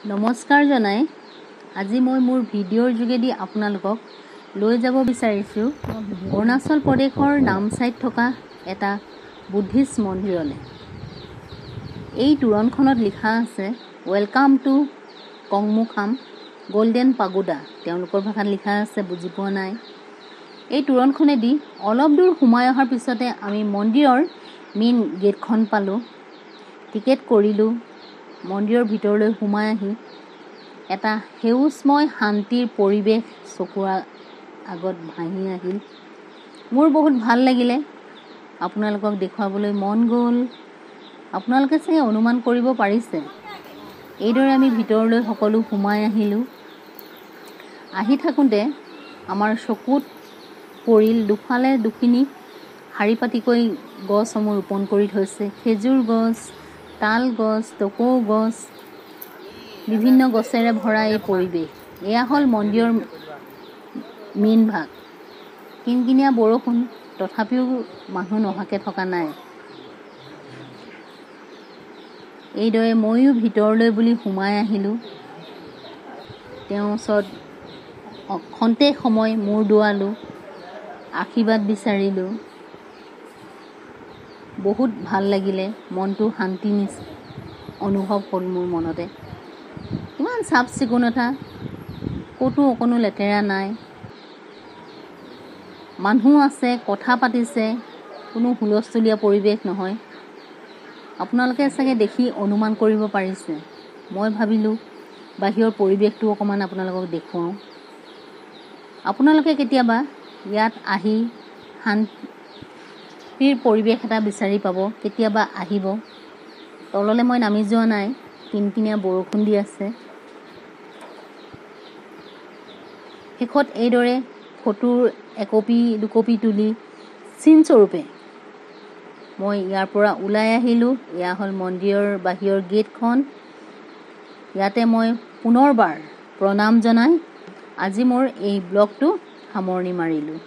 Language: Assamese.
নমস্কাৰ জনাই আজি মই মোৰ ভিডিঅ'ৰ যোগেদি আপোনালোকক লৈ যাব বিচাৰিছোঁ অৰুণাচল প্ৰদেশৰ নামচাইত থকা এটা বুদ্ধিষ্ট মন্দিৰলৈ। এই তোৰণখনত লিখা আছে ৱেলকাম টু কংমুখাম গোল্ডেন পাগোডা। তেওঁলোকৰ ভাষাত লিখা আছে, বুজি পোৱা নাই। এই তোৰণখনেদি অলপ দূৰ সোমাই অহাৰ পিছতে আমি মন্দিৰৰ মেইন গেটখন পালোঁ। টিকেট কৰিলোঁ। মন্দিৰৰ ভিতৰলৈ সোমাই আহি এটা সেউজময় শান্তিৰ পৰিৱেশ চকুৰ আগত ভাহি আহিল। মোৰ বহুত ভাল লাগিলে। আপোনালোকক দেখুৱাবলৈ মন গ'ল। আপোনালোকে চাগে অনুমান কৰিব পাৰিছে। এইদৰে আমি ভিতৰলৈ সকলো সোমাই আহিলোঁ। আহি থাকোঁতে আমাৰ চকুত পৰিল দুফালে দুখিনি শাৰী পাতিকৈ গছসমূহ ৰোপণ কৰি থৈছে। খেজুৰ গছ, তাল গছ, টকৌ গছ, বিভিন্ন গছেৰে ভৰা এই পৰিৱেশ। এয়া হ'ল মন্দিৰৰ মেইন ভাগ। কিনকিনীয়া বৰষুণ, তথাপিও মানুহ নহাকৈ থকা নাই। এইদৰে ময়ো ভিতৰলৈ বুলি সোমাই আহিলোঁ। তেওঁৰ ওচৰত খন্তেক সময় মূৰ দোৱালোঁ, আশীৰ্বাদ বিচাৰিলোঁ। বহুত ভাল লাগিলে। মনটো শান্তি অনুভৱ হ'ল মোৰ মনতে। ইমান চাফ চিকুণতা, ক'তো অকণো লেতেৰা নাই। মানুহ আছে, কথা পাতিছে, কোনো হুলস্থুলীয়া পৰিৱেশ নহয়। আপোনালোকে চাগে দেখি অনুমান কৰিব পাৰিছে। মই ভাবিলোঁ বাহিৰৰ পৰিৱেশটো অকণমান আপোনালোকক দেখুৱাওঁ। আপোনালোকে কেতিয়াবা ইয়াত আহি শান্তিৰ পৰিৱেশ এটা বিচাৰি পাব। কেতিয়াবা আহিব। তললৈ মই নামি যোৱা নাই, কিনকিনীয়া বৰষুণ দি আছে। শেষত এইদৰে ফটোৰ একপি দুকপি তুলি চিনস্বৰূপে মই ইয়াৰ পৰা ওলাই আহিলোঁ। এয়া হ'ল মন্দিৰৰ বাহিৰৰ গেটখন। ইয়াতে মই পুনৰবাৰ প্ৰণাম জনাই আজি মোৰ এই ব্লগটো সামৰণি মাৰিলোঁ।